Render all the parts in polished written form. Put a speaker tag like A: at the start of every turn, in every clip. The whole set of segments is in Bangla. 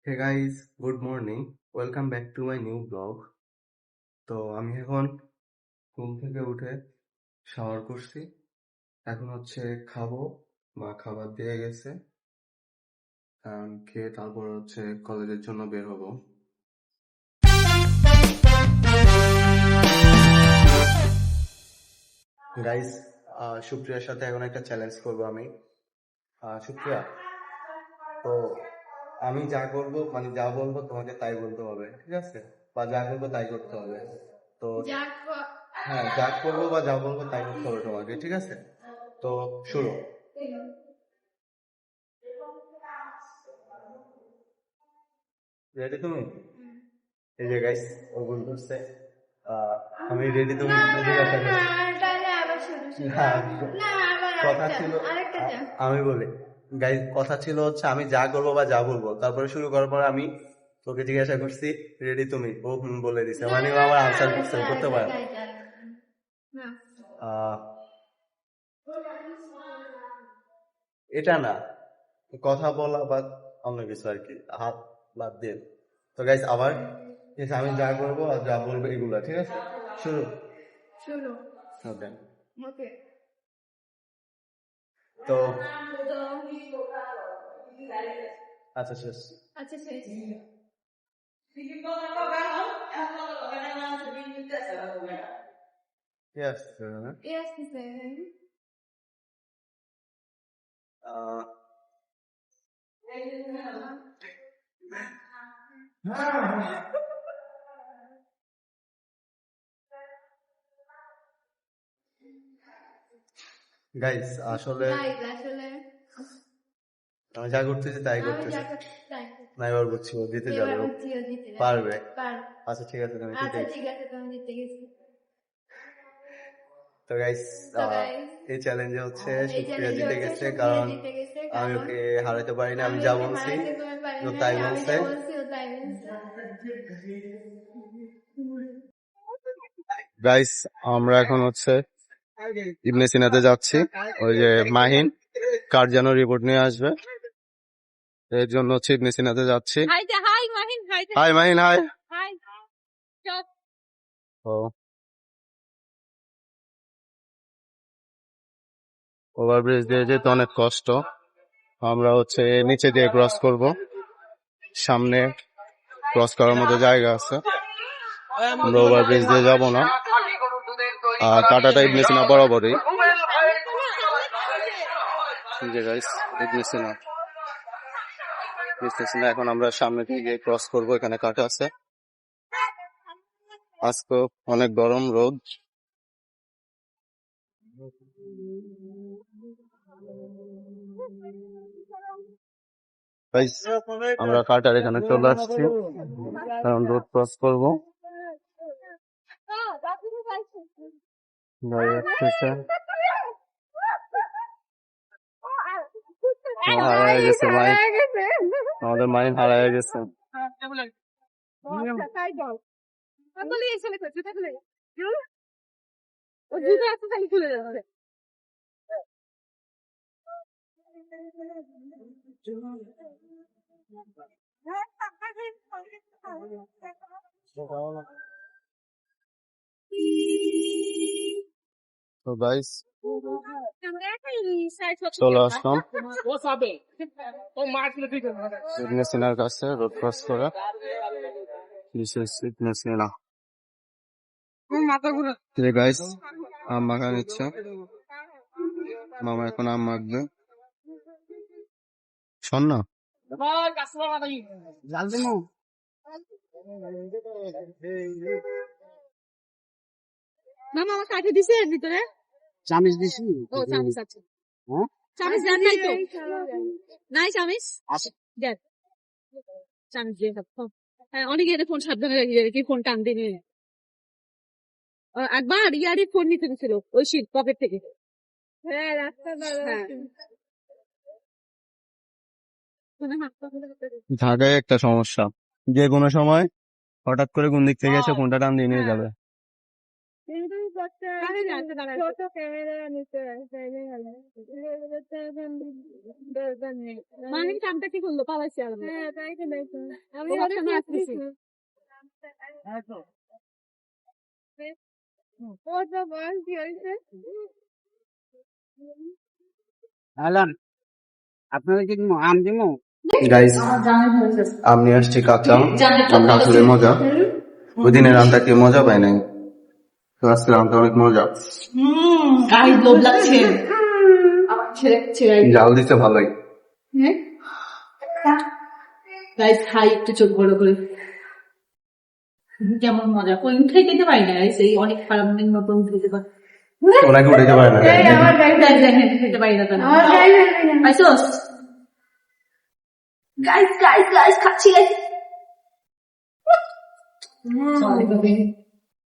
A: Hey guys, good morning. Welcome back to my new blog. তো আমি এখন ঘুম থেকে উঠে শাওয়ার করছি। এখন হচ্ছে খাবো, বা খাবার দিয়ে গেছে। খেয়ে তারপর হচ্ছে কলেজের জন্য বের হবো। গাইস, সুপ্রিয়ার সাথে এখন একটা চ্যালেঞ্জ করবো আমি। সুপ্রিয়া, তো আমি যা করবো মানে যা বলবো তোমাকে তাই বলতে হবে, ঠিক আছে? বা যা করবো তাই করতে হবে। তো হ্যাঁ, যা করবো বা যা বলবো তাই করতে হবে তোমাকে, ঠিক আছে? তো শুরু। রেডি তুমি? এই যে গাইস, ও ভুল করছে। আমি রেডি তুমি জিজ্ঞাসা করছি। না, কথা ছিল আমি বলি। গাইস, কথা ছিল হচ্ছে আমি যা করবো বা যা বলবো, তারপরে শুরু করার পর আমি তোকে জিজ্ঞাসা করছি রেডি তুমি, ও বলে দিছে, মানে ও আমার আনসার করছে, ও করতে পারে। আহ, এটা না, কথা বলা বা অন্য কিছু আর কি, হাত বাদ দিয়ে। তো গাইস আবার, ঠিক আছে, আমি যা করবো আর যা বলবো এগুলা, ঠিক আছে? শুরু। ওকে। তো আচ্ছা, শেষ। Yes, আহ, গাইস আসলে আমি যা করতেছি তাই করতেছি। না, এবার বুঝছি ও জিতে যাবে, ও পারবে। আচ্ছা ঠিক আছে, তুমি জিতে গেছো। তো গাইস, এই চ্যালেঞ্জে হচ্ছে সুপ্রিয়া জিতে গেছে, কারণ আমি ওকে হারাতে পারি না। আমি যা বলছি ও তাই বলছে। গাইস, আমরা এখন হচ্ছে ইবনে সিনাতে যাচ্ছি। ওই যে মাহিন কার যেন রিপোর্ট নিয়ে আসবে, এর জন্য হচ্ছে ইবনে সিনাতে যাচ্ছি। Hi Mahin, hi. ও, ওভারব্রিজ দিয়ে যেতে অনেক কষ্ট। আমরা হচ্ছে নিচে দিয়ে ক্রস করব, সামনে ক্রস করার মতো জায়গা আছে, আমরা ওভারব্রিজ দিয়ে যাবো না। আর কাটাটা ইবনে সিনা বরাবরই। এখন আমরা সামনে দিয়ে ক্রস করব, এখানে কাটা আছে। আজকে অনেক গরম রোদ। আমরা কাটার এখানে চলে আসছি, কারণ রোড ক্রস করবো। হারায় গেছে মাইন, আমাদের মাইন হারায় গেছে। তো গাইস, চলে আসলাম ইবনে সিনার কাছে, রোড ক্রস করে। ইবনে সিনা গাইস, আম মাখা নিচ্ছে মামা, এখন আম মাখবে। শোন না,
B: মামা আমার কাঠে দিছে এর ভিতরে চামিচ দিছি। ও চামিচ আছে, হ্যাঁ চামিচ দেন নাই তো, নাই চামিচ আছে, দেন চামিচ দিয়ে সব। হ্যাঁ, অনেকে এটা ফোন সাবধানে রেখে কি ফোন টান দিনে। একবার ইয়ারি ফোন নিতে দিছিল ওই শীত পকেট থেকে। হ্যাঁ রাস্তা
A: ঢাকায় একটা সমস্যা, যে কোনো সময় হঠাৎ করে কোন দিক থেকে এসে ফোনটা টান দিয়ে নিয়ে যাবে।
B: ছোট ক্যামেরা নিতে মাহিন কামটা কি করলো পালাইছে আর হ্যাঁ তাই তো দেখো আমি ওরে আসতেছি ও তো বল কি হইছে
C: আলান আপনারা কি আম দিমু
A: গাইস আমি আসছি কাঁচা আমটা আসলে মজা ওই দিনের আমটা কি মজা পায় নাই তো আজকের আমটা অনেক মজা
B: গায়ে লোভ লাগছে আমার ছেড়ে ছেড়ে
A: জাল দিতে ভালোই
B: গাইস খাই একটু চোখ বড় করে কেমন মজা কোন থেকে খেতে পারি না গাইস এই অনেক খারাপ মতন খেতে পারি
A: ওনাকে উঠাইতে পারে না
B: আমার গায়ে খেতে পারি না কেন পাইছোস গাইস খাচ্ছি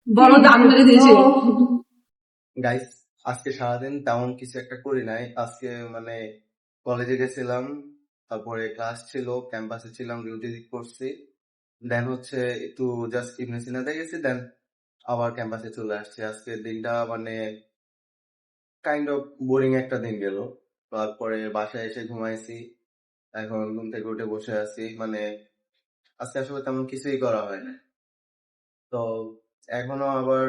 B: বড় দাম মেরে দিয়েছে
A: গাইস আজকে সারাদিন তেমন কিছু একটা করি নাই আজকে মানে কলেজে গেছিলাম তারপরে ক্লাস ছিল ক্যাম্পাসে ছিলাম ডিউটি করছি দেন হচ্ছে একটু জাস্ট ইবনে সিনাতে গেছি দেন আবার ক্যাম্পাসে চলে আসছি আজকে দিনটা মানে কাইন্ড অফ বোরিং একটা দিন গেল তারপরে বাসায় এসে ঘুমাইছি এখন ঘুম থেকে উঠে বসে আছি মানে আজকে আসলে তেমন কিছুই করা হয় না তো এখনো আবার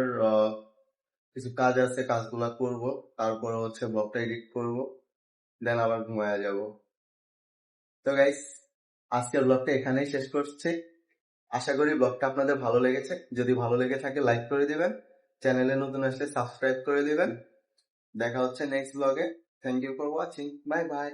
A: কিছু কাজ আছে কাজগুলা করব তারপরে হচ্ছে ব্লগটা এডিট করব দেন আবার ঘুমায়া যাব তো গাইস আজকের ব্লগটা এখানেই শেষ করছি আশা করি ব্লগটা আপনাদের ভালো লেগেছে যদি ভালো লেগে থাকে লাইক করে দিবেন চ্যানেলে নতুন আসলে সাবস্ক্রাইব করে দিবেন দেখা হচ্ছে নেক্সট ব্লগে thank you for watching bye by